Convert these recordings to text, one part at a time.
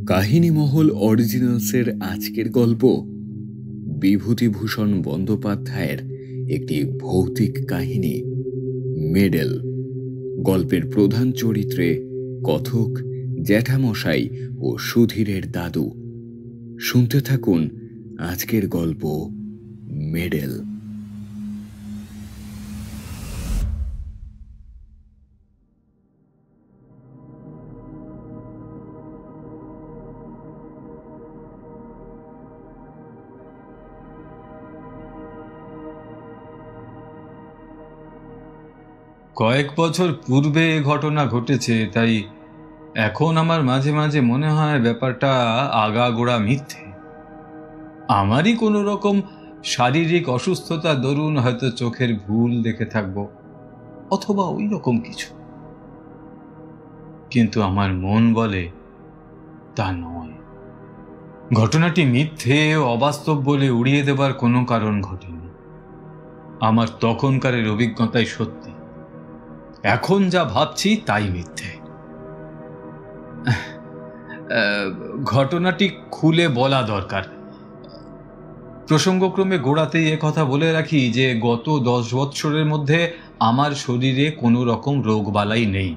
কাহিনীমহল অরিজিনালসের আজকের গল্প বিভূতিভূষণ বন্দ্যোপাধ্যায়ের একটি ভৌতিক কাহিনী মেডেল। গল্পের প্রধান চরিত্রে কথক, জ্যাঠামশাই ও সুধীরের দাদু। শুনতে থাকুন আজকের গল্প মেডেল। কয়েক বছর পূর্বে ঘটনা ঘটেছে, তাই এখন আমার মাঝে মাঝে মনে হয় ব্যাপারটা আগাগোড়া মিথ্যে। আমারই কোনো রকম শারীরিক অসুস্থতা দরুন হয়তো চোখের ভুল দেখে থাকব, অথবা ওই রকম কিছু। কিন্তু আমার মন বলে তা নয়। ঘটনাটি মিথ্যে ও অবাস্তব বলে উড়িয়ে দেবার কোনো কারণ ঘটেনি। আমার তখনকারের অভিজ্ঞতাই সত্যি, এখন যা ভাবছি তাই মিথ্যে। ঘটনাটি খুলে বলা দরকার। প্রসঙ্গক্রমে গোড়াতেই কথা বলে রাখি যে গত 10 বৎসরের মধ্যে আমার শরীরে কোনো রকম রোগবালাই নেই।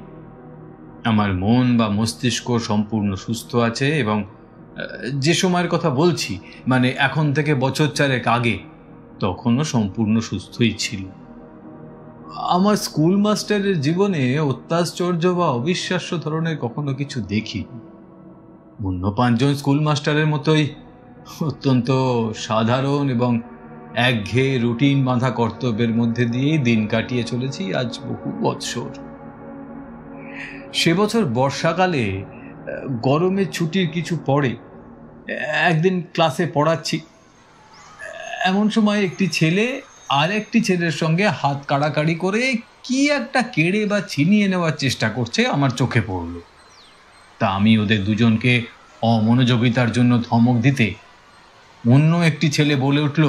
আমার মন বা মস্তিষ্ক সম্পূর্ণ সুস্থ আছে, এবং যে সময়ের কথা বলছি, মানে এখন থেকে বছর 4 আগে, তখনও সম্পূর্ণ সুস্থই ছিল। আমার স্কুল মাস্টারের জীবনে অত্যাশ্চর্য বা অবিশ্বাস্য ধরনের কখনো কিছু দেখিনি। অন্য 5 জন স্কুল মাস্টারের মতোই অত্যন্ত সাধারণ এবং একঘেয়ে রুটিন বাঁধা কর্তব্যের মধ্যে দিয়েই দিন কাটিয়ে চলেছি আজ বহু বৎসর। সে বছর বর্ষাকালে গরমের ছুটির কিছু পরে একদিন ক্লাসে পড়াচ্ছি। এমন সময় একটি ছেলে আর একটি ছেলের সঙ্গে হাত কাড়াকাড়ি করে কি একটা কেড়ে বা ছিনিয়ে নেওয়ার চেষ্টা করছে আমার চোখে পড়ল। তা আমি ওদের দুজনকে অমনোযোগিতার জন্য ধমক দিতে অন্য একটি ছেলে বলে উঠল,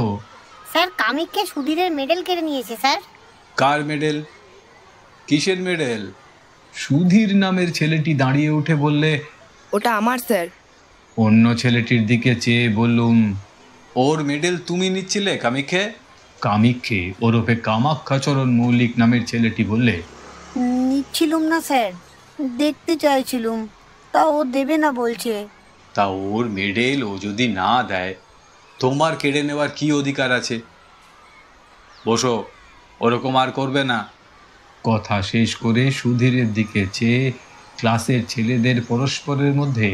স্যার, কামিককে সুধীরের মেডেল কেড়ে নিয়েছে স্যার। কার মেডেল? কিসের মেডেল? সুধীর নামের ছেলেটি দাঁড়িয়ে উঠে বললে, ওটা আমার স্যার। অন্য ছেলেটির দিকে চেয়ে বললুম, ওর মেডেল তুমি নিচ্ছিলে কামিককে? কামিককে ওরফে কামাক্ষাচরণ মৌলিক নামের ছেলেটি বললে, নিচ্ছিলুম না স্যার, দেখতে চাইছিলুম, তা ও দেবে না বলছে। তা ওর মেডেল ও যদি না দেয়, তোমার কেড়ে নেওয়ার কি অধিকার আছে? বসো, ওরকম আর করবে না। কথা শেষ করে সুধীরের দিকে চেয়ে ক্লাসের ছেলেদের পরস্পরের মধ্যে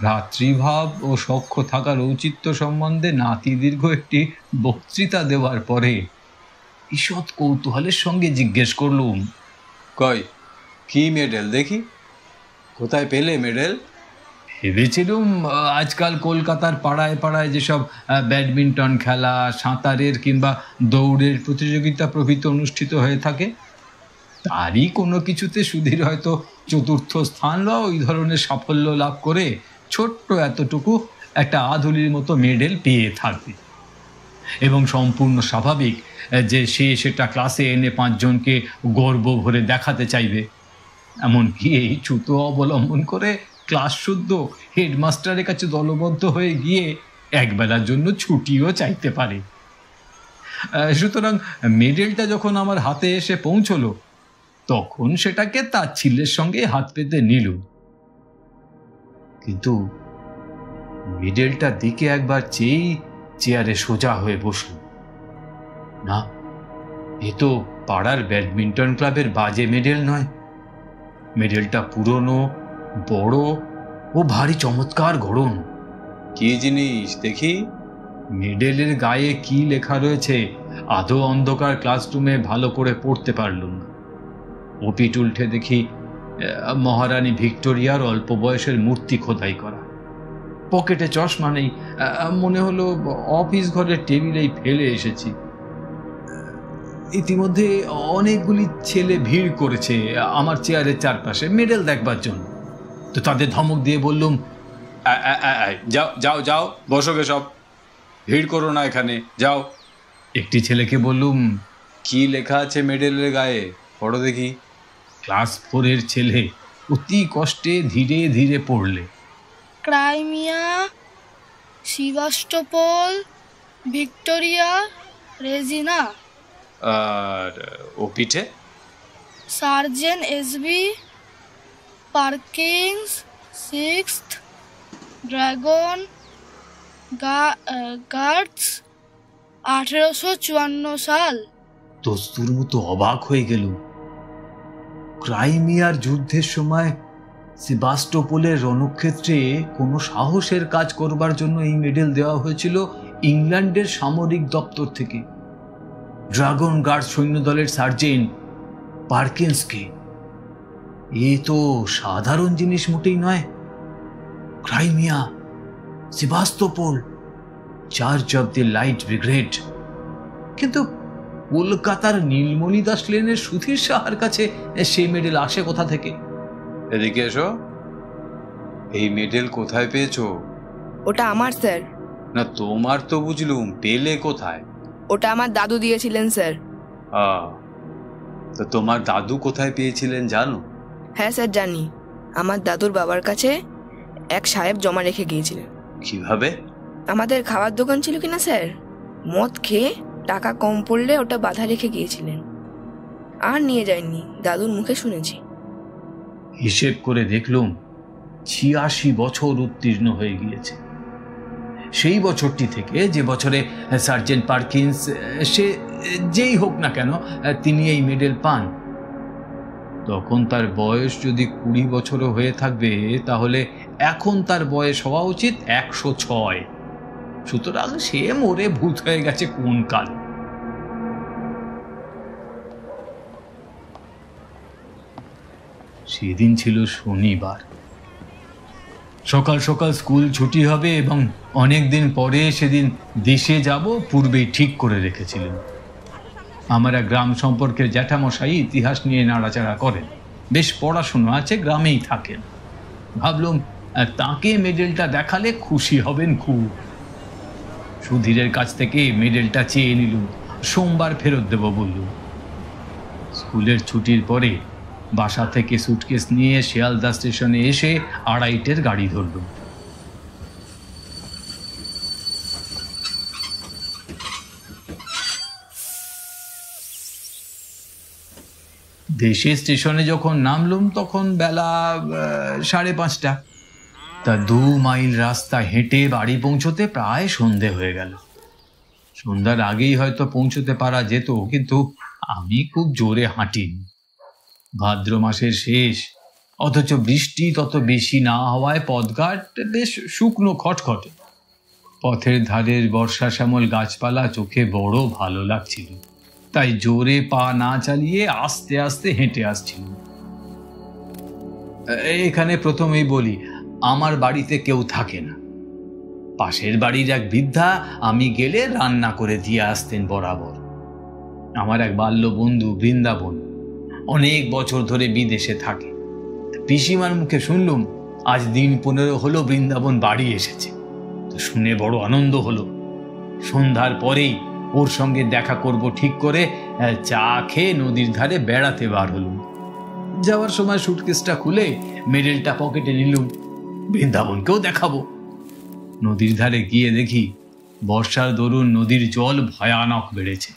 ভ্রাতৃভাব ও সখ্য থাকার ঔচিত্য সম্বন্ধে নাতি দীর্ঘ একটি বক্তৃতা দেওয়ার পরে ঈষৎ কৌতূহলের সঙ্গে জিজ্ঞেস করলুম, কই, কি মেডেল দেখি? কোথায় পেলে মেডেল? ভেবেছিলুম আজকাল কলকাতার পাড়ায় পাড়ায় যেসব ব্যাডমিন্টন খেলা, সাঁতারের কিংবা দৌড়ের প্রতিযোগিতা প্রভৃতি অনুষ্ঠিত হয়ে থাকে, তারই কোনো কিছুতে সুধীর হয়তো 4র্থ স্থান বা ওই ধরনের সাফল্য লাভ করে ছোট্ট এতটুকু একটা আধুলির মতো মেডেল পেয়ে থাকবে, এবং সম্পূর্ণ স্বাভাবিক যে সে সেটা ক্লাসে এনে 5 জনকে গর্ব ভরে দেখাতে চাইবে। এমনকি এই ছুতো অবলম্বন করে ক্লাস শুদ্ধ হেডমাস্টারের কাছে দলবদ্ধ হয়ে গিয়ে একবেলার জন্য ছুটিও চাইতে পারে। সুতরাং মেডেলটা যখন আমার হাতে এসে পৌঁছলো, তখন সেটাকে তার ছেলের সঙ্গে হাত পেতে নিল। কিন্তু মেডেলটার দিকে একবার চেয়েই চেয়ারে সোজা হয়ে বসল। না, এ তো পাড়ার ব্যাডমিন্টন ক্লাবের বাজে মেডেল নয়। মেডেলটা পুরনো, বড় ও ভারী চমৎকার গড়ন। কি জিনিস দেখি? মেডেলের গায়ে কি লেখা রয়েছে আদৌ অন্ধকার ক্লাসরুমে ভালো করে পড়তে পারলুম না। ওপিট উল্টে দেখি মহারানী ভিক্টোরিয়ার অল্প বয়সের মূর্তি খোদাই করা। পকেটে চশমা নেই, মনে হলো অফিস ঘরের টেবিলেই ফেলে এসেছি। ইতিমধ্যে অনেকগুলি ছেলে ভিড় করেছে আমার চেয়ারের চারপাশে মেডেল দেখবার জন্য। তো তাদের ধমক দিয়ে বললুম, যাও যাও যাও, বসোগে সব, ভিড় করো না এখানে, যাও। একটি ছেলেকে বললুম, কি লেখা আছে মেডেলের গায়ে, পড়ো দেখি। ক্লাস 4-এর ছেলে অতি কষ্টে ধীরে ধীরে পড়লে, ক্রাইমিয়া, সিভাস্টোপল, ভিক্টোরিয়া, রেজিনা। আর ও পিঠে? Sergeant SB, parkings, 6th, dragon guards, 1854 সাল। দস্তুর মতো অবাক হয়ে গেল। ক্রাইমিয়ার যুদ্ধের সময় সেবাস্টোপোলের রণক্ষেত্রে কোনো সাহসের কাজ করবার জন্য এই মেডেল দেওয়া হয়েছিল ইংল্যান্ডের সামরিক দপ্তর থেকে ড্রাগন গার্ড সৈন্যদলের সার্জেন্ট পার্কিন্সকে। এ তো সাধারণ জিনিস মোটেই নয়। Crimea, Sevastopol, charge of the light brigade. কিন্তু কলকাতার নীলমণি দাস লেনের সুধীর সাহার কাছে সেই মেডেল আসে কোথা থেকে? এদিকে এসো, এই মেডেল কোথায় পেয়েছো? ওটা আমার স্যার। না, তোমার তো বুঝলুম, পেলে কোথায়? ওটা আমার দাদু দিয়েছিলেন স্যার। তো তোমার দাদু কোথায় পেয়েছিলেন জানো? হ্যাঁ স্যার জানি। আমার দাদুর বাবার কাছে এক সাহেব জমা রেখে গিয়েছিলেন। কিভাবে? আমাদের খাওয়ার দোকান ছিল কিনা স্যার, মদ খেয়ে টাকা কম পড়লে ওটা বাধা রেখে গিয়েছিলেন, আর নিয়ে যায়নি, দাদুর মুখে শুনেছি। হিসেব করে দেখলুম 86 বছর উত্তীর্ণ হয়ে গিয়েছে। সেই বছরটি থেকে যে বছরে সার্জেন্ট পার্কিন্স, সে যেই হোক না কেন, তিনি এই মেডেল পান, তখন তার বয়স যদি 20 বছরও হয়ে থাকবে, তাহলে এখন তার বয়স হওয়া উচিত 106। সুতরাং সে মরে ভূত হয়ে গেছে কোন কাল। সেদিন ছিল শনিবার। সকাল সকাল স্কুল ছুটি হবে এবং অনেক দিন পরে সেদিন দেশে যাব পূর্বেই ঠিক করে রেখেছিলেন। আমার এক গ্রাম সম্পর্কের জ্যাঠামশাই ইতিহাস নিয়ে নাড়াচাড়া করেন, বেশ পড়াশুনো আছে, গ্রামেই থাকেন। ভাবলুম তাকে মেডেলটা দেখালে খুশি হবেন খুব। সুধীরের কাছ থেকে মেডেলটা চেয়ে নিলুম, সোমবার ফেরত দেব বললুম। স্কুলের ছুটির পরে বাসা থেকে সুটকেস নিয়ে শিয়ালদা স্টেশনে এসে 2:30-এর গাড়ি ধরলুম। দেশে স্টেশনে যখন নামলুম তখন বেলা 5:30। তা 2 মাইল রাস্তা হেঁটে বাড়ি পৌঁছতে প্রায় সন্ধে হয়ে গেল। সন্ধ্যার আগেই হয়তো পৌঁছতে পারা যেত, কিন্তু আমি খুব জোরে হাঁটিনি। ভাদ্র মাসের শেষ, অথচ বৃষ্টি তত বেশি না হওয়ায় পথঘাট বেশ শুকনো খটখটে। পথের ধারের বর্ষা শ্যামল গাছপালা চোখে বড় ভালো লাগছিল, তাই জোরে পা না চালিয়ে আস্তে আস্তে হেঁটে আসছিল। এখানে প্রথমেই বলি, আমার বাড়িতে কেউ থাকে না। পাশের বাড়ির এক বৃদ্ধা আমি গেলে রান্না করে দিয়ে আসতেন বরাবর। আমার এক বাল্য বন্ধু বৃন্দাবন অনেক বছর ধরে বিদেশে থাকে। পিসিমার মুখে শুনলুম আজ দিন 15 হলো বৃন্দাবন বাড়ি এসেছে। তো শুনে বড় আনন্দ হলো। সন্ধ্যার পরেই ওর সঙ্গে দেখা করব ঠিক করে চা খেয়ে নদীর ধারে বেড়াতে বার হলুম। যাওয়ার সময় সুটকেসটা খুলে মেডেলটা পকেটে নিলুম, বৃন্দাবনকেও দেখাবো। নদীর ধারে গিয়ে দেখি বর্ষার দরুন নদীর জল ভয়ানক বেড়েছে।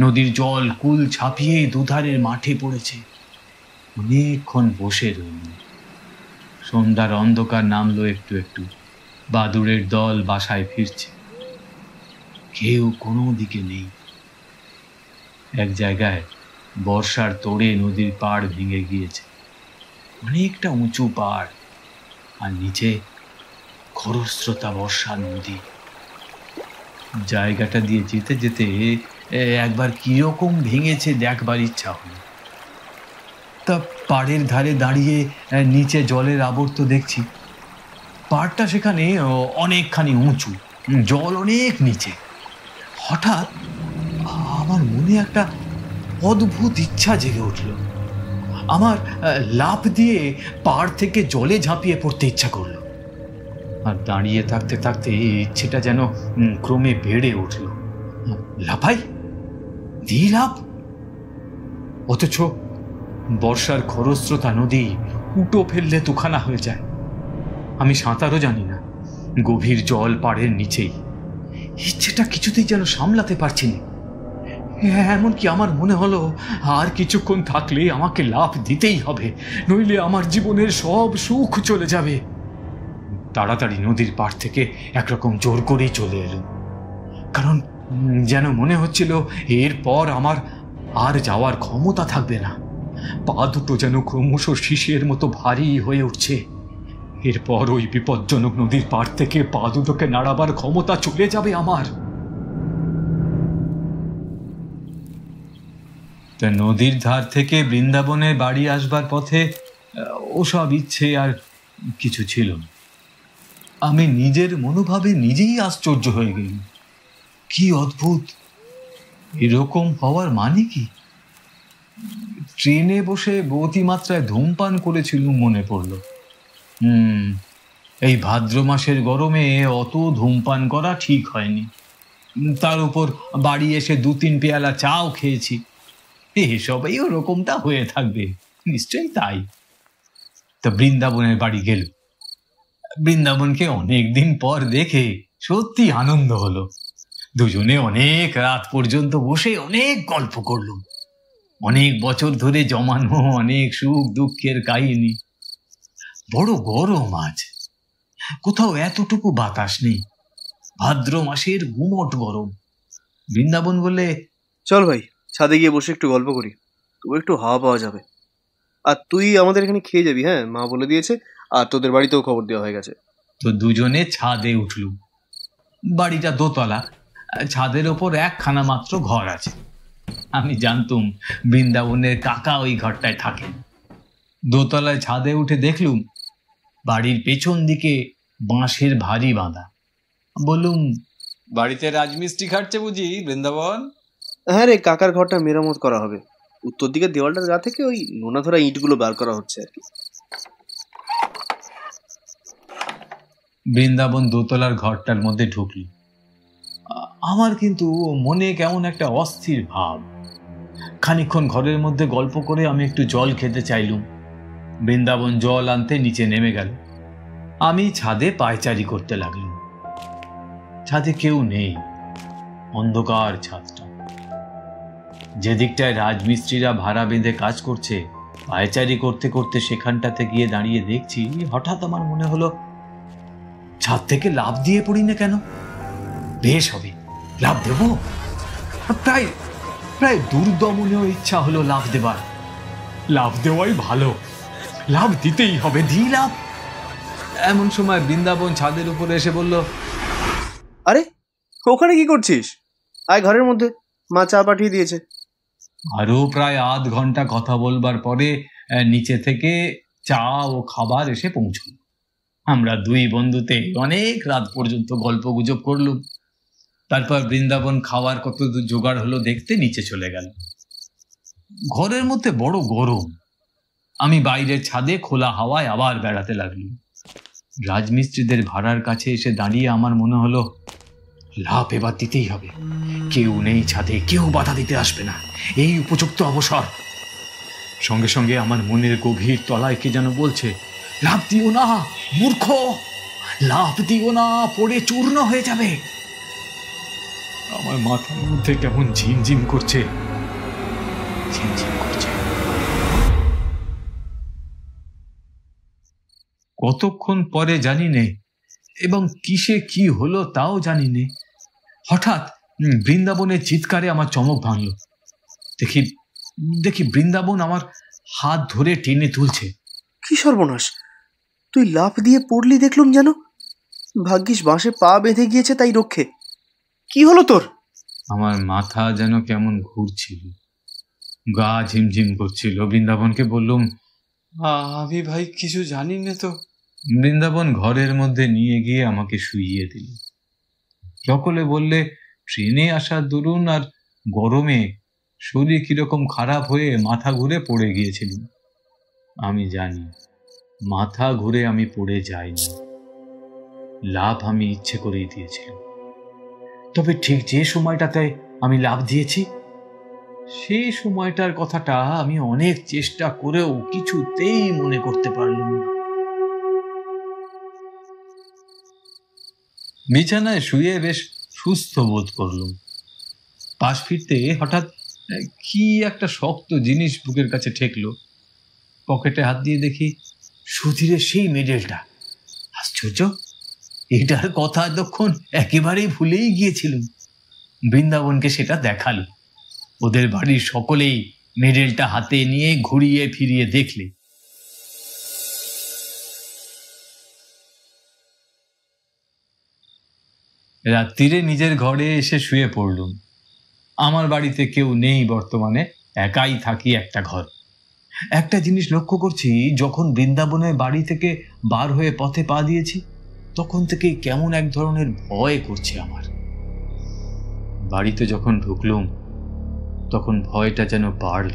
নদীর জল কুল ছাপিয়ে দুধারের মাঠে পড়েছে। অনেকক্ষণ বসে রইল। সন্ধ্যার অন্ধকার নামলো একটু একটু। বাদুড়ের দল বাসায় ফিরছে, কেউ কোনো দিকে নেই। এক জায়গায় বর্ষার তোড়ে নদীর পাড় ভেঙে গিয়েছে, অনেকটা উঁচু পাড়, আর নিচে খরস্রোতা বর্ষা নদী। জায়গাটা দিয়ে যেতে যেতে একবার কিরকম ভেঙেছে দেখবার ইচ্ছা হলো। তা পাড়ের ধারে দাঁড়িয়ে নিচে জলের আবর্ত দেখছি। পাড়টা সেখানে অনেকখানি উঁচু, জল অনেক নিচে। হঠাৎ আমার মনে একটা অদ্ভুত ইচ্ছা জেগে উঠল। আমার লাফ দিয়ে পাড় থেকে জলে ঝাঁপিয়ে পড়তে ইচ্ছা করলো। আর দাঁড়িয়ে থাকতে থাকতে ইচ্ছেটা যেন ক্রমে বেড়ে উঠল। লাফাই, দিই লাভ। অথচ বর্ষার খরস্রোতা নদী উটো ফেললে দুখানা হয়ে যায়। আমি সাঁতারও জানি না, গভীর জল পাড়ের নিচেই। ইচ্ছেটা কিছুতেই যেন সামলাতে পারছি না। এমনকি আমার মনে হলো আর কিছুক্ষণ থাকলে আমাকে লাফ দিতেই হবে, নইলে আমার জীবনের সব সুখ চলে যাবে। তাড়াতাড়ি নদীর পাড় থেকে একরকম জোর করেই চলে এলাম, কারণ যেন মনে হচ্ছিল এরপর আমার আর যাওয়ার ক্ষমতা থাকবে না। পা দুটো যেন ক্রমশ শিশের মতো ভারী হয়ে উঠছে। এরপর ওই বিপজ্জনক নদীর পাড় থেকে পা দুটোকে নাড়াবার ক্ষমতা চলে যাবে আমার। তা নদীর ধার থেকে বৃন্দাবনের বাড়ি আসবার পথে ওসব ইচ্ছে আর কিছু ছিল না। আমি নিজের মনোভাবে নিজেই আশ্চর্য হয়ে গেলাম। কি অদ্ভুত! এরকম হওয়ার মানে কি? ট্রেনে বসে অতিমাত্রায় ধূমপান করেছিল মনে পড়ল। এই ভাদ্র মাসের গরমে অত ধূমপান করা ঠিক হয়নি। তার উপর বাড়ি এসে 2-3 পেয়ালা চাও খেয়েছি। এসবই ওরকমটা হয়ে থাকবে, নিশ্চয়ই তাই। তা বৃন্দাবনের বাড়ি গেল। বৃন্দাবনকে অনেকদিন পর দেখে সত্যি আনন্দ হলো। দুজনে অনেক রাত পর্যন্ত বসে অনেক গল্প করলুম। অনেক বছর ধরে জমানো অনেক সুখ দুঃখের কাহিনী। বড় গরম আজ, কোথাও এতটুকু বাতাস নেই। ভাদ্র মাসের গুমট গরম। বৃন্দাবন বলে, চল ভাই, ছাদে গিয়ে বসে একটু গল্প করি, তবু একটু হাওয়া পাওয়া যাবে। আর তুই আমাদের এখানে খেয়ে যাবি, হ্যাঁ, মা বলে দিয়েছে। আর তোদের বাড়িতেও খবর দেওয়া হয়ে গেছে। তো দুজনে ছাদে উঠলুম। বাড়িটা দোতলা, ছাদের ওপর একখানা মাত্র ঘর আছে। আমি জানতুম বৃন্দাবনের কাকা ওই ঘরটায় থাকেন। দোতলায় ছাদে উঠে দেখলুম বাড়ির পেছন দিকে বাঁশের ভারী বাঁধা। বললুম, বাড়িতে রাজমিস্ত্রি খাটছে বুঝি বৃন্দাবন? হ্যাঁ রে, কাকার ঘরটা মেরামত করা হবে। উত্তর দিকের দেওয়ালটার গা থেকে ওই নোনা ধরা ইটগুলো বার করা হচ্ছে আর কি। বৃন্দাবন দোতলার ঘরটার মধ্যে ঢুকল। আমার কিন্তু মনে কেমন একটা অস্থির ভাব। খানিকক্ষণ ঘরের মধ্যে গল্প করে আমি একটু জল খেতে চাইলুম। বৃন্দাবন জল আনতে নিচে নেমে গেল। আমি ছাদে পায়চারি করতে লাগলাম। ছাদে কেউ নেই, অন্ধকার ছাদটা। যে দিকটায় রাজমিস্ত্রিরা ভাড়া বেঁধে কাজ করছে, পায়চারি করতে করতে সেখানটাতে গিয়ে দাঁড়িয়ে দেখছি, হঠাৎ আমার মনে হলো ছাদ থেকে লাফ দিয়ে পড়ি না কেন? বেশ হবে, লাফ দেব। প্রায় প্রায় দুর্দমনীয় ইচ্ছা হলো লাফ দেবার। লাফ দেওয়াই ভালো, লাফ দিতেই হবে, দিই লাফ। এমন সময় বৃন্দাবন ছাদের উপরে এসে বলল, আরে ওখানে কি করছিস? আয় ঘরের মধ্যে, মা চা পাঠিয়ে দিয়েছে। আরো প্রায় আধ ঘন্টা কথা বলবার পরে নিচে থেকে চা ও খাবার এসে পৌঁছল। আমরা দুই বন্ধুতে অনেক রাত পর্যন্ত গল্প গুজব করলুম। তারপর বৃন্দাবন খাওয়ার কত জোগাড় হলো দেখতে নিচে চলে গেল। ঘরের মধ্যে বড় গরম। আমি বাইরের ছাদে খোলা হাওয়ায় আবার বেড়াতে লাগলাম। রাজমিস্ত্রিদের ভাড়ার কাছে এসে দাঁড়িয়ে আমার মনে হলো লাফ এবার দিতেই হবে। কেউ নেই ছাদে, কেউ বাধা দিতে আসবে না, এই উপযুক্ত অবসর। সঙ্গে সঙ্গে আমার মনের গভীর তলায় কে যেন বলছে, লাফ দিও না মূর্খ, লাফ দিও না, পড়ে চূর্ণ হয়ে যাবে। আমার মাথার মধ্যে কেমন ঝিমঝিম করছে, ঝিমঝিম করছে। কতক্ষণ পরে জানি নে, এবং কিসে কি হলো তাও জানি নে। হঠাৎ বৃন্দাবনের চিৎকারে আমার চমক ভাঙল। দেখি বৃন্দাবন আমার হাত ধরে টেনে তুলছে। কি সর্বনাশ! তুই লাফ দিয়ে পড়লি দেখলুম যেন। ভাগ্যিস বাঁশে পা বেঁধে গিয়েছে, তাই রক্ষে। কি হলো তোর? আমার মাথা যেন কেমন ঘুরছিল, গা ঝিমঝিম করছিল। বৃন্দাবনকে বললুম, আমি ভাই কিছু জানি না তো। বৃন্দাবন ঘরের মধ্যে নিয়ে গিয়ে আমাকে শুইয়ে দিল। সকলে বললে ট্রেনে আসার দরুন আর গরমে শরীর কিরকম খারাপ হয়ে মাথা ঘুরে পড়ে গিয়েছিলাম। আমি জানি মাথা ঘুরে আমি পড়ে যাইনি। লাভ আমি ইচ্ছে করেই দিয়েছিলাম। তবে ঠিক যে সময়টাতে আমি লাভ দিয়েছি, সেই সময়টার কথাটা আমি অনেক চেষ্টা করেও কিছুতেই মনে করতে পারলাম না। বিছানায় শুয়ে বেশ সুস্থ বোধ করলুম। পাশ ফিরতে হঠাৎ কি একটা শক্ত জিনিস বুকের কাছে ঠেকলো। পকেটে হাত দিয়ে দেখি সুধীরের সেই মেডেলটা। আশ্চর্য, এটার কথা এতক্ষণ একেবারেই ভুলেই গিয়েছিলাম। বৃন্দাবনকে সেটা দেখালো। ওদের বাড়ির সকলেই মেডেলটা হাতে নিয়ে ঘুরিয়ে ফিরিয়ে দেখলে। রাত্রিরে নিজের ঘরে এসে শুয়ে পড়লুম। আমার বাড়িতে কেউ নেই বর্তমানে, একাই থাকি একটা ঘর। একটা জিনিস লক্ষ্য করছি, যখন বৃন্দাবনের বাড়ি থেকে বার হয়ে পথে পা দিয়েছি, তখন থেকে কেমন এক ধরনের ভয় করছে আমার। বাড়িতে যখন ঢুকলুম, তখন ভয়টা যেন বাড়ল।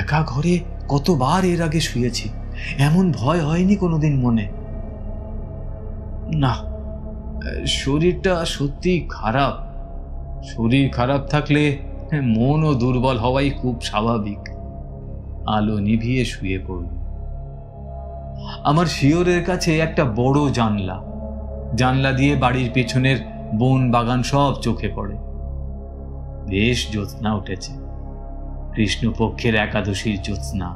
একা ঘরে কতবার এর আগে শুয়েছি, এমন ভয় হয়নি কোনোদিন মনে। না, শরীরটা সত্যি খারাপ। শরীর খারাপ থাকলে মনও দুর্বল হওয়াই খুব স্বাভাবিক। আলো নিভিয়ে শুয়ে পড়ল। আমার শিয়রের কাছে একটা বড় জানলা। জানলা দিয়ে বাড়ির পেছনের বন বাগান সব চোখে পড়ে। বেশ জ্যোৎস্না উঠেছে, কৃষ্ণপক্ষের একাদশীর জ্যোৎস্না।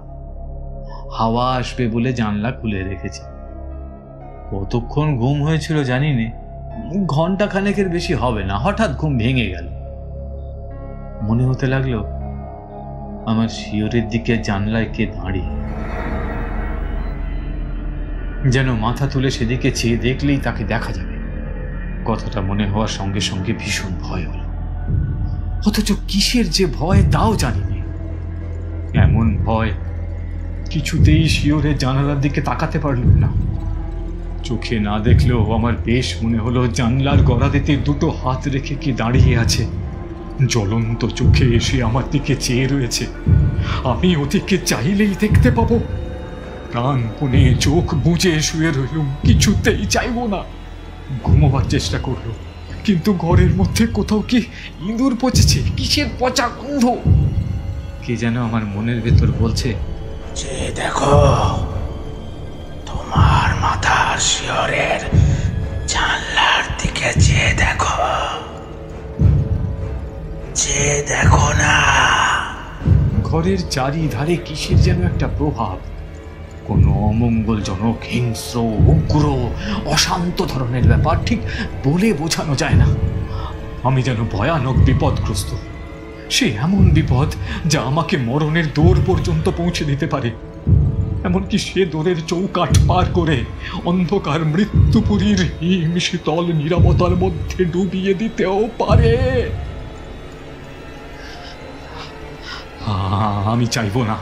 হাওয়া আসবে বলে জানলা খুলে রেখেছি। কতক্ষণ ঘুম হয়েছিল জানি নে, ঘন্টা খানেকের বেশি হবে না। হঠাৎ ঘুম ভেঙে গেল। মনে হতে লাগলো আমার শিয়রের দিকে জানলায় কে দাঁড়িয়ে, যেন মাথা তুলে সেদিকে চেয়ে দেখলেই তাকে দেখা যাবে। কথাটা মনে হওয়ার সঙ্গে সঙ্গে ভীষণ ভয় হলো। অথচ কিসের যে ভয় তাও জানি না। এমন ভয়, কিছুতেই শিয়রের জানালার দিকে তাকাতে পারলুম না। চোখে না দেখলেও আমার বেশ মনে হলো জানলার গড়াদিতে দুটো হাত রেখে কি দাঁড়িয়ে আছে, জ্বলন্ত চোখে এসে আমার দিকে চেয়ে রয়েছে। আমি ওদিকে চাইলেই দেখতে পাবো। প্রাণপণে চোখ বুজে শুয়ে রইলুম, কিছুতেই চাইব না। ঘুমোবার চেষ্টা করলো, কিন্তু ঘরের মধ্যে কোথাও কি ইঁদুর পচেছে, কিসের পচা গন্ধ। কে যেন আমার মনের ভেতর বলছে, যে দেখো তোমার মাথার শিয়রের জানলার দিকে যে দেখো, যে দেখো না। ঘরের চারিধারে কিসের যেন একটা প্রভাব, কোনো অমঙ্গলজনক, হিংস্র, উগ্র, অশান্ত ধরনের ব্যাপার। ঠিক বলে বোঝানো যায় না। আমি যেন ভয়ানক বিপদগ্রস্ত। সে এমন বিপদ যা আমাকে মরণের দৌড় পর্যন্ত পৌঁছে দিতে পারে। এমনকি সে দৌড়ের চৌকাঠ পার করে অন্ধকার মৃত্যুপুরীর হিম শীতল নীরবতার মধ্যে ডুবিয়ে দিতেও পারে। আমি চাইব না,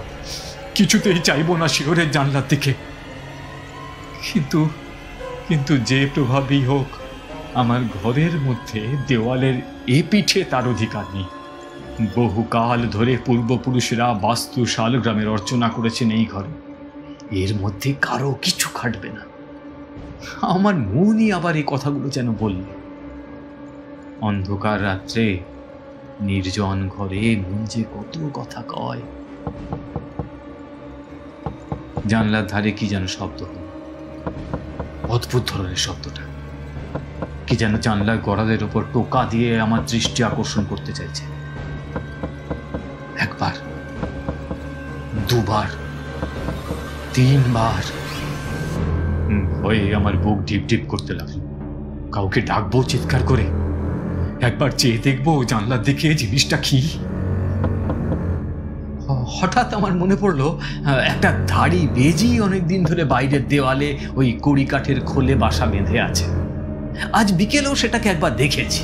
কিছুতেই চাইব না শিয়রের জানলার দিকে। কিন্তু যে প্রভাবই হোক, আমার ঘরের মধ্যে দেওয়ালের এ পিঠে তার অধিকার নেই। বহুকাল ধরে পূর্বপুরুষেরা বাস্তু শালগ্রামের অর্চনা করেছেন এই ঘরে। এর মধ্যে কারো কিছু খাটবে না। আমার মনই আবার এই কথাগুলো যেন বলল। অন্ধকার রাত্রে নির্জন ঘরে মন যে কত কথা কয়। জানলার ধারে কি যেন শব্দ হল, অদ্ভুত ধরনের শব্দটা। কি যেন জানলার গড়াদের উপর টোকা দিয়ে আমার দৃষ্টি আকর্ষণ করতে চাইছে। একবার, দুবার, তিনবার। ভয়ে আমার বুক ঢিপ ঢিপ করতে লাগলো। কাউকে ডাকবো চিৎকার করে, একবার চেয়ে দেখবো জানলার দিকে জিনিসটা কি। হঠাৎ আমার মনে পড়লো একটা ধাড়ি বেজি অনেকদিন ধরে বাইরের দেওয়ালে ওই কড়ি কাঠের খোলে বাসা বেঁধে আছে। আজ বিকেলেও সেটাকে একবার দেখেছি।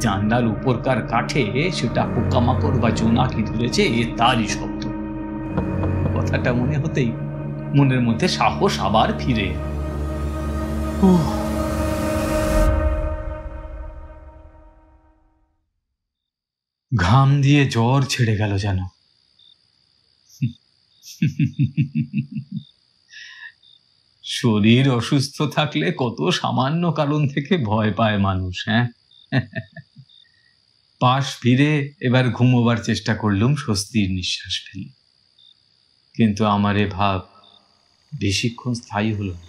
জানলার উপরকার কাঠে সেটা পোকামাকড় বা জোনাকি ধরেছে, তারই শব্দ। কথাটা মনে হতেই মনের মধ্যে সাহস আবার ফিরে। ঘাম দিয়ে জ্বর ছেড়ে গেল যেন। শরীর অসুস্থ থাকলে কত সামান্য কারণ থেকে ভয় পায় মানুষ। হ্যাঁ, পাশ ফিরে এবার ঘুমোবার চেষ্টা করলুম স্বস্তির নিঃশ্বাস ফেলে। কিন্তু আমার এ ভাব বেশিক্ষণ স্থায়ী হলো না।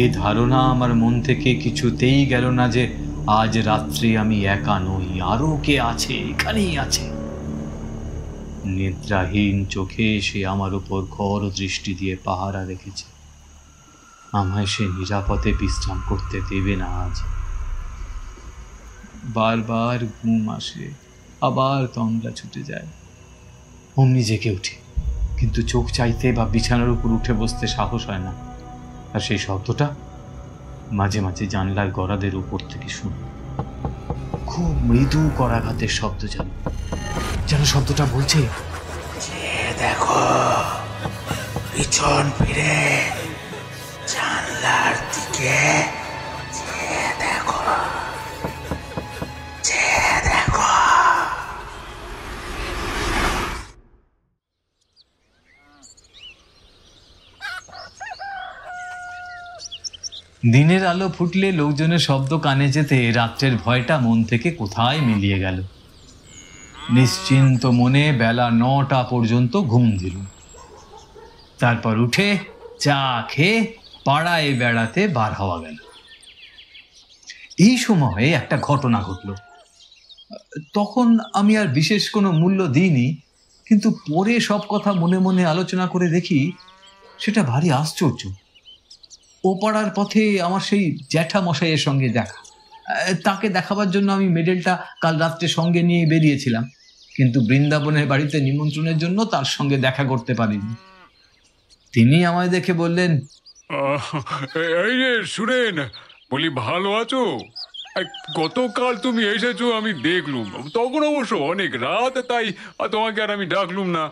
এ ধারণা আমার মন থেকে কিছুতেই গেল না যে আজ রাত্রে আমি একা নই, আরো কে আছে, এখানেই আছে। নিদ্রাহীন চোখে সে আমার উপর ঘোর দৃষ্টি দিয়ে পাহারা রেখেছে। আমায় সে নিরাপদে বিশ্রাম করতে দেবে না আজ। বারবার ঘুম আসে, আবার তন্দ্রা ছুটে যায়। অমনি জেগে উঠি, কিন্তু চোখ চাইতে বা বিছানার উপর উঠে বসতে সাহস হয় না। আর সেই শব্দটা মাঝে মাঝে জানলার গরাদের উপর থেকে শুনি। খুব মৃদু করাঘাতের শব্দ, যেন শব্দটা বলছে, চেয়ে দেখো, পিছন ফিরে জানলার দিকে চেয়ে দেখো, চেয়ে দেখো। দিনের আলো ফুটলে লোকজনের শব্দ কানে যেতে রাত্রের ভয়টা মন থেকে কোথায় মিলিয়ে গেল। নিশ্চিন্ত মনে বেলা 9টা পর্যন্ত ঘুম দিল। তারপর উঠে চা খেয়ে পাড়ায় বেড়াতে বার হওয়া গেল। এই সময়ে একটা ঘটনা ঘটল। তখন আমি আর বিশেষ কোনো মূল্য দিইনি, কিন্তু পরে সব কথা মনে মনে আলোচনা করে দেখি সেটা ভারী আশ্চর্য। ও পাড়ার পথে আমার সেই জ্যাঠা মশাইয়ের সঙ্গে দেখা। তাকে দেখাবার জন্য আমি মেডেলটা কাল রাত্রে সঙ্গে নিয়ে বেরিয়েছিলাম, কিন্তু বৃন্দাবনের বাড়িতে নিমন্ত্রণের জন্য তার সঙ্গে দেখা করতে পারিনি। তিনি আমায় দেখে বললেন, এই রে সুরেন, বলি ভালো আছো? গতকাল তুমি এসেছো, আমি দেখলুম। তখন অবশ্য অনেক রাত, তাই তোমাকে আর আমি ডাকলুম না।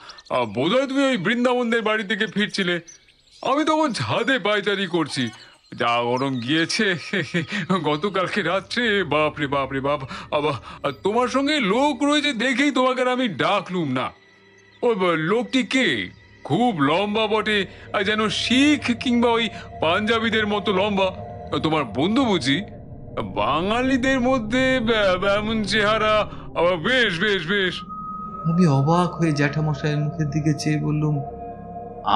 বোধহয় তুমি ওই বৃন্দাবনদের বাড়ি থেকে ফিরছিলে। আমি তখন ছাদে পায়চারি করছি, যা গরম গিয়েছে গতকালকে রাত্রে। বাপরে বাপরে বাপ, তোমার সঙ্গে লোক রয়েছে দেখেই তোমাকে আর আমি ডাকলুম না। ওই লোকটি কে? খুব লম্বা বটে, যেন শিখ কিংবা ওই পাঞ্জাবিদের মতো লম্বা। তোমার বন্ধু বুঝি? বাঙালিদের মধ্যে এমন চেহারা, বেশ বেশ বেশ। আমি অবাক হয়ে জ্যাঠামশাইয়ের মুখের দিকে চেয়ে বললুম,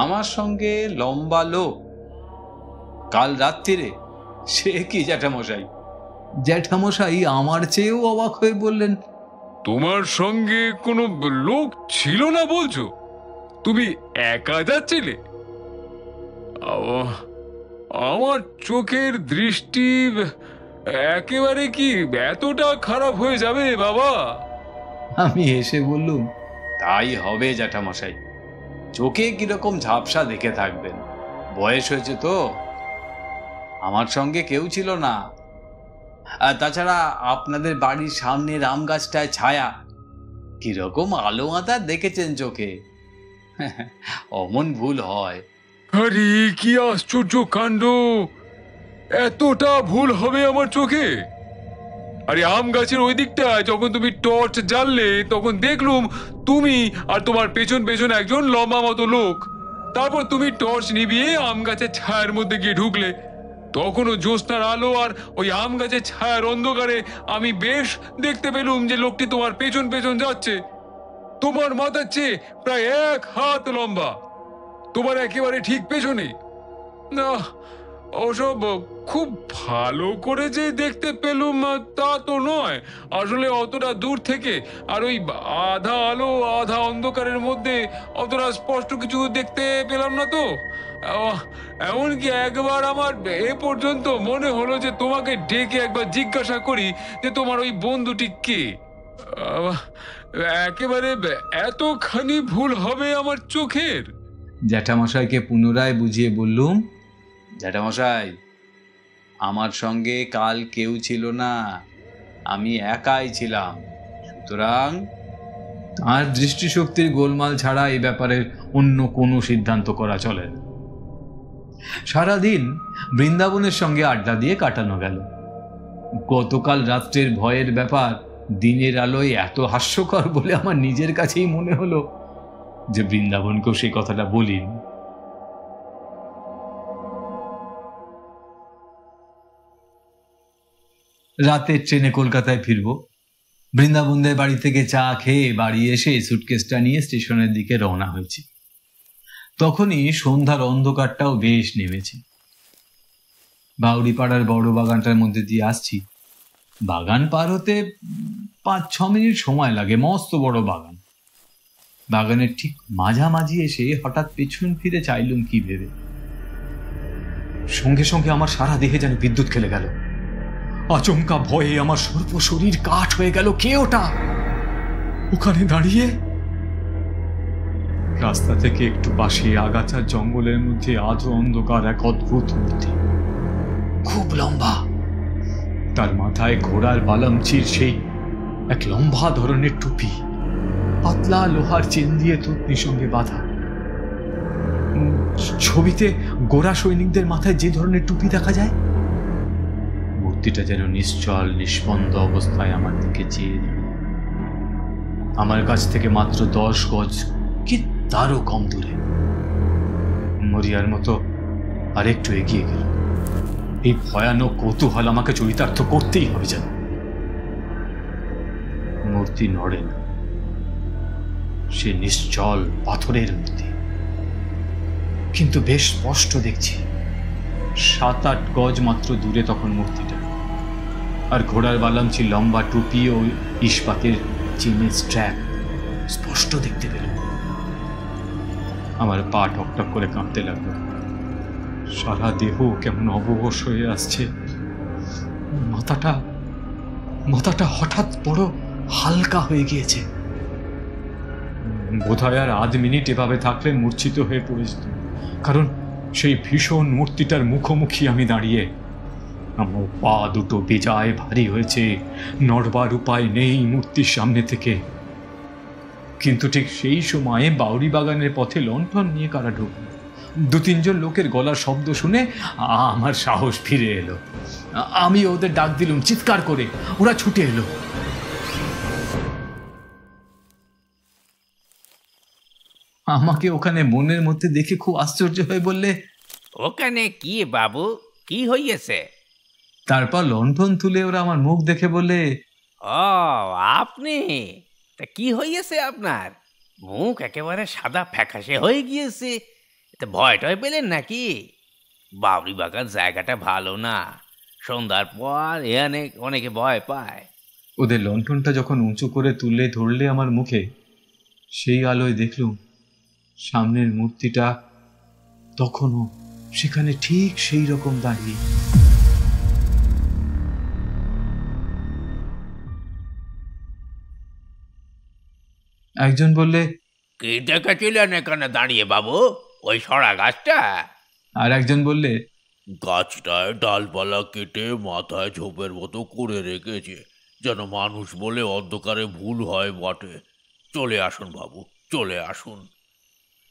আমার সঙ্গে লম্বা লোক কাল রাত্রিরে? সে কি জ্যাঠামশাই? জ্যাঠামশাই আমার চেয়েও অবাক হয়ে বললেন, তোমার সঙ্গে কোনো লোক ছিল না বলছো? তুমি একা যাচ্ছিলে? আমার চোখের দৃষ্টি একেবারে কি এতটা খারাপ হয়ে যাবে বাবা? আমি এসে বললুম, তাই হবে জ্যাঠামশাই। চোখে কিরকম ঝাপসা দেখে থাকবেন, বয়স হয়েছে তো। আমার সঙ্গে কেউ ছিল না। আর তাছাড়া আপনাদের বাড়ির সামনে আম গাছটায় ছায়া, কিরকম আলো আঁধার দেখেছেন চোখে। অমন ভুল হয়। আরে কি আশ্চর্য কাণ্ড! এতটা ভুল হবে আমার চোখে? আরে আম গাছের ওই দিকটায় যখন তুমি টর্চ জ্বাললে, তখন দেখলুম তুমি আর তোমার পেছন পেছন একজন লম্বা মতো লোক। তারপর তুমি টর্চ নিভিয়ে আম গাছের ছায়ার মধ্যে গিয়ে ঢুকলে। তখনও জ্যোৎস্নার আলো আর ওই আম গাছের ছায়ার অন্ধকারে আমি বেশ দেখতে পেলুম যে লোকটি তোমার পেছন পেছন যাচ্ছে। তোমার মাথার চেয়ে প্রায় 1 হাত লম্বা, তোমার একেবারে ঠিক পেছনে। না, ওসব খুব ভালো করে যে দেখতে পেলুম তা তো নয়, আসলে অতটা দূর থেকে আর ওই আধা আলো আধা অন্ধকারের মধ্যে অতটা স্পষ্ট কিছু দেখতে পেলাম না তো। এমনকি একবার আমার এ পর্যন্ত মনে হলো যে তোমাকে ডেকে একবার জিজ্ঞাসা করি যে তোমার ওই বন্ধুটি কে। একেবারে এতখানি ভুল হবে আমার চোখের? জ্যাঠামশাইকে পুনরায় বুঝিয়ে বললুম, জ্যাঠামশাই, আমার সঙ্গে কাল কেউ ছিল না, আমি একাই ছিলাম। সুতরাং তার দৃষ্টিশক্তির গোলমাল ছাড়া এই ব্যাপারে অন্য কোনো সিদ্ধান্ত করা চলে না। সারাদিন বৃন্দাবনের সঙ্গে আড্ডা দিয়ে কাটানো গেল। গতকাল রাত্রের ভয়ের ব্যাপার দিনের আলোয় এত হাস্যকর বলে আমার নিজের কাছেই মনে হলো যে বৃন্দাবনকেও সেই কথাটা বলিনি। রাতের ট্রেনে কলকাতায় ফিরবো। বৃন্দাবনদের বাড়ি থেকে চা খেয়ে বাড়ি এসে সুটকেসটা নিয়ে স্টেশনের দিকে রওনা হয়েছি। তখনই সন্ধ্যার অন্ধকারটাও বেশ নেমেছে। বাউরিপাড়ার বড় বাগানটার মধ্যে দিয়ে আসছি। বাগান পার হতে 5-6 মিনিট সময় লাগে, মস্ত বড় বাগান। বাগানের ঠিক মাঝামাঝি এসে হঠাৎ পেছন ফিরে চাইলুম কি ভেবে। সঙ্গে সঙ্গে আমার সারা দেহে যেন বিদ্যুৎ খেলে গেল। আচমকা ভয়ে আমার সর্ব শরীর কাঠ হয়ে গেল। কে ওটা ওখানে দাঁড়িয়ে? রাস্তা থেকে একটু পাশে আগাছার জঙ্গলের মধ্যে আধো অন্ধকার এক অদ্ভুত মূর্তি, খুব লম্বা। তার মাথায় ঘোড়ার বালামচির সেই এক লম্বা ধরনের টুপি, পাতলা লোহার চেন দিয়ে থুতনির সঙ্গে বাঁধা। ছবিতে গোরা সৈনিকদের মাথায় যে ধরনের টুপি দেখা যায়। মূর্তিটা যেন নিশ্চল নিষ্পন্দ অবস্থায় আমার দিকে চেয়ে দিল। আমার কাছ থেকে মাত্র 10 গজ কি তারও কম দূরে। মরিয়ার মতো আরেকটু এগিয়ে গেল। এই ভয়ানক কৌতূহল আমাকে চরিতার্থ করতেই হবে যেন। মূর্তি নড়ে না, সে নিশ্চল পাথরের মূর্তি, কিন্তু বেশ স্পষ্ট দেখছি 7-8 গজ মাত্র দূরে তখন মূর্তিটা। আর ঘোড়ার বালামচি লম্বা টুপি ও ইস্পাতের চেনের স্ট্র্যাপ স্পষ্ট দেখতে পেল। আমার পা ঠকঠক করে কাঁপতে লাগলো, সারা দেহ কেমন অবশ হয়ে আসছে। মাথাটা হঠাৎ বড় হালকা হয়ে গিয়েছে। বোধহয় আর আধ মিনিট এভাবে থাকলে মূর্ছিত হয়ে পড়ে যেত, কারণ সেই ভীষণ মূর্তিটার মুখোমুখি আমি দাঁড়িয়ে। আমার পা দুটো বেজায় ভারী হয়েছে, নড়বার উপায় নেই মূর্তির সামনে থেকে। কিন্তু ঠিক সেই সময়ে বাউরি বাগানের পথে লণ্ঠন নিয়ে কারা ঢুকল। 2-3 জন লোকের গলার শব্দ শুনে আমার সাহস ফিরে এলো। আমি ওদের ডাক দিলুম চিৎকার করে, ওরা ছুটে এলো। আমাকে ওখানে মনের মধ্যে দেখে খুব আশ্চর্য হয়ে বললে, ওখানে কি বাবু, কি হইয়েছে? তারপর লণ্ঠন তুলে ওরা আমার মুখ দেখে বলে, ও আপনি, তা কি হইয়েছে আপনার? মুখ একেবারে সাদা ফ্যাকাশে হয়ে গিয়েছে। এতে ভয় টয় পেলেন নাকি? বাউরি বাগান জায়গাটা ভালো না, সন্ধ্যার পর অনেকে ভয় পায়। ওদের লণ্ঠনটা যখন উঁচু করে তুলে ধরলে আমার মুখে, সেই আলোয় দেখলুম সামনের মূর্তিটা তখনও সেখানে ঠিক সেই রকম দাঁড়িয়ে। একজন বললে, কি দেখেছিলেন এখানে দাঁড়িয়ে বাবু, ওই সরা গাছটা? আর একজন বললে, গাছটায় ডালপালা কেটে মাথায় ঝোপের মতো করে রেখেছে, যেন মানুষ বলে অন্ধকারে ভুল হয় বটে। চলে আসুন বাবু, চলে আসুন।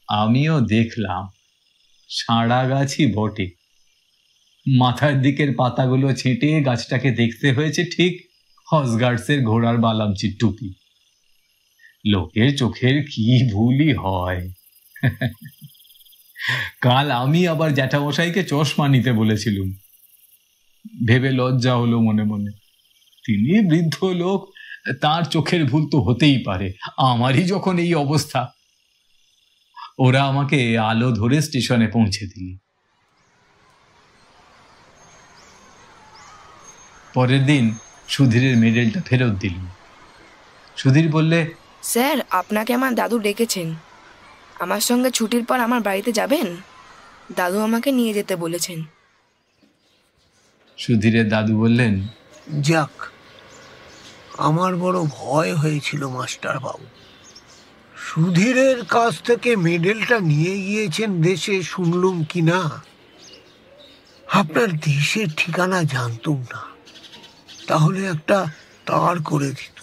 আমিও দেখলাম সারা গাছই বটে। মাথার দিকের পাতাগুলো ছেঁটে গাছটাকে দেখতে হয়েছে ঠিক হসগার্ডসের ঘোড়ার বালামচির টুপি। লোকের চোখের কি ভুলই হয়। কাল আমি আবার জ্যাঠামশাইকে চশমা নিতে বলেছিলুম, ভেবে লজ্জা হলো মনে মনে। তিনি বৃদ্ধ লোক, তার চোখের ভুল তো হতেই পারে, আমারই যখন এই অবস্থা। ওরা আমাকে আলো ধরে স্টেশনে পৌঁছে দিল। পরের দিন সুধীরের মেডেলটা ফেরত দিল। সুধীর বললে, স্যার আপনাকে আমার দাদু ডেকেছেন, আমার সঙ্গে ছুটির পর আমার বাড়িতে যাবেন? দাদু আমাকে নিয়ে যেতে বলেছেন। সুধীরের দাদু বললেন, যাক, আমার বড় ভয় হয়েছিল মাস্টার বাবু। সুধীরের কাছ থেকে মেডেলটা নিয়ে গিয়েছেন দেশে, শুনলুম কি না। আপনার দেশের ঠিকানা জানতুম না, তাহলে একটা তার করে দিত।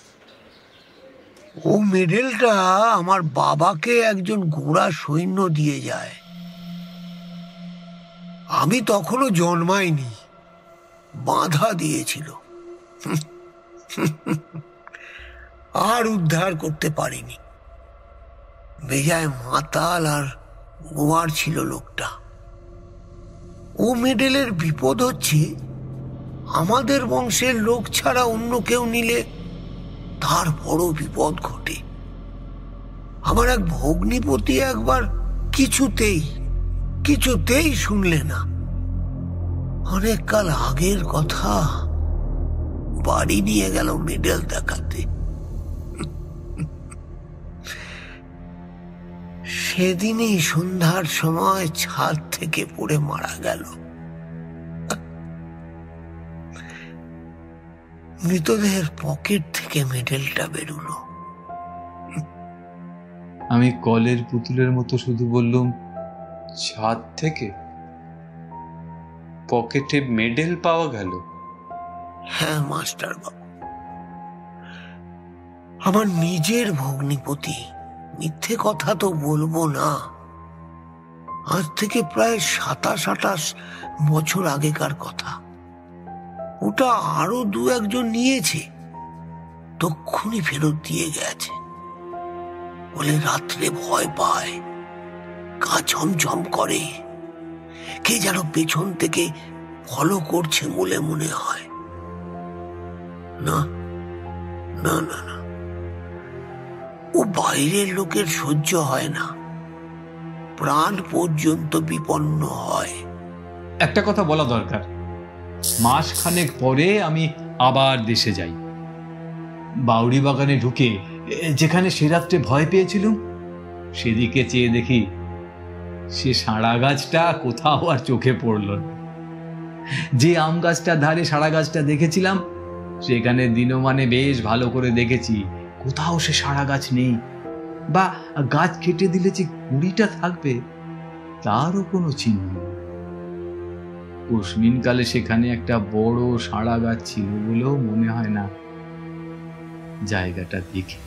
ও মেডেলটা আমার বাবাকে একজন গোড়া সৈন্য দিয়ে যায়। আমি তখনও জন্মাইনি, বাধা দিয়েছিল, আর উদ্ধার করতে পারিনি। বেজায় মাতাল আর গোয়ার ছিল লোকটা। ও মেডেলের বিপদ হচ্ছে, আমাদের বংশের লোক ছাড়া অন্য কেউ নিলে তার বড় বিপদ ঘটে। আমার এক ভগ্নিপতি একবার কিছুতেই শুনলে না। অনেক কাল আগের কথা, বাড়ি নিয়ে গেল মেডেল দেখাতে। সেদিনই সন্ধ্যার সময় ছাদ থেকে পড়ে মারা গেল। মৃতদেহের পকেট থেকে মেডেলটা বেরোলো। আমি কলের পুতুলের মতো শুধু বললুম, ছাদ থেকে পকেটে মেডেল পাওয়া গেল? হ্যাঁ মাস্টার বাবু, আমার নিজের ভগ্নিপতি, মিথ্যে কথা তো বলবো না। আজ থেকে প্রায় 27-28 বছর আগেকার কথা। ওটা আরো 2-1 নিয়েছে, তক্ষুনি ফেরত দিয়ে গেছে। বলে রাত্রে ভয় পায়, গা ঝমঝম করে, কে যেন পেছন থেকে ফলো করছে বলে মনে হয়। না না না না, ও বাইরের লোকের সহ্য হয় না, প্রাণ পর্যন্ত বিপন্ন হয়। একটা কথা বলা দরকার, মাসখানেক পরে আমি আবার দেশে যাই। বাউরি বাগানে ঢুকে যেখানে সে রাত্রে ভয় পেয়েছিলাম, সেদিকে চেয়ে দেখি সে সাড়া গাছটা কোথাও আর চোখে পড়ল না। যে আম গাছটার ধারে সাড়া গাছটা দেখেছিলাম, সেখানে দিনমানে বেশ ভালো করে দেখেছি, কোথাও সে সাড়া গাছ নেই, বা গাছ কেটে দিলে যে কুড়িটা থাকবে তারও কোনো চিহ্ন নেই। কসমিনকালে সেখানে একটা বড় সাড়া গাছ ছিল বলেও মনে হয় না জায়গাটা দেখে।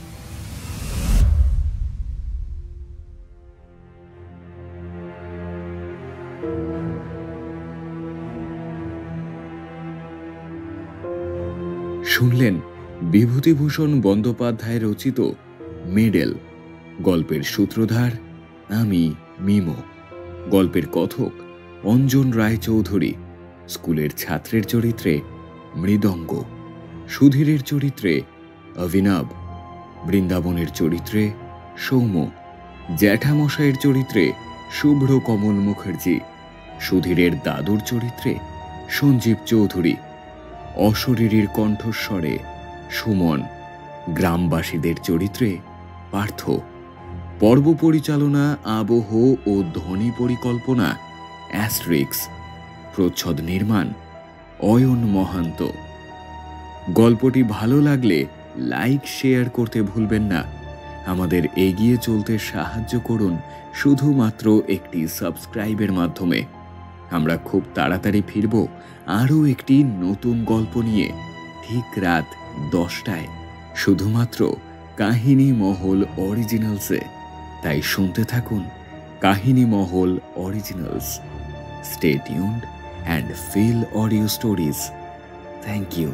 শুনলেন বিভূতিভূষণ বন্দ্যোপাধ্যায় রচিত মেডেল। গল্পের সূত্রধার আমি মিমো। গল্পের কথক অঞ্জন রায়চৌধুরী। স্কুলের ছাত্রের চরিত্রে মৃদঙ্গ, সুধীরের চরিত্রে অভিনব, বৃন্দাবনের চরিত্রে সৌম্য, জ্যাঠামশাইয়ের চরিত্রে শুভ্র কমল মুখার্জি, সুধীরের দাদুর চরিত্রে সঞ্জীব চৌধুরী, অশরীরীর কণ্ঠস্বরে সুমন, গ্রামবাসীদের চরিত্রে পার্থ, পর্ব পরিচালনা, আবহ ও ধ্বনি পরিকল্পনা অ্যাস্ট্রিক্স, প্রচ্ছদ নির্মাণ অয়ন মহান্ত। গল্পটি ভালো লাগলে লাইক শেয়ার করতে ভুলবেন না। আমাদের এগিয়ে চলতে সাহায্য করুন শুধুমাত্র একটি সাবস্ক্রাইবের মাধ্যমে। আমরা খুব তাড়াতাড়ি ফিরব আরও একটি নতুন গল্প নিয়ে, ঠিক রাত 10টায়, শুধুমাত্র কাহিনী মহল অরিজিনালসে। তাই শুনতে থাকুন কাহিনী মহল originals. Stay tuned and feel audio stories. Thank you.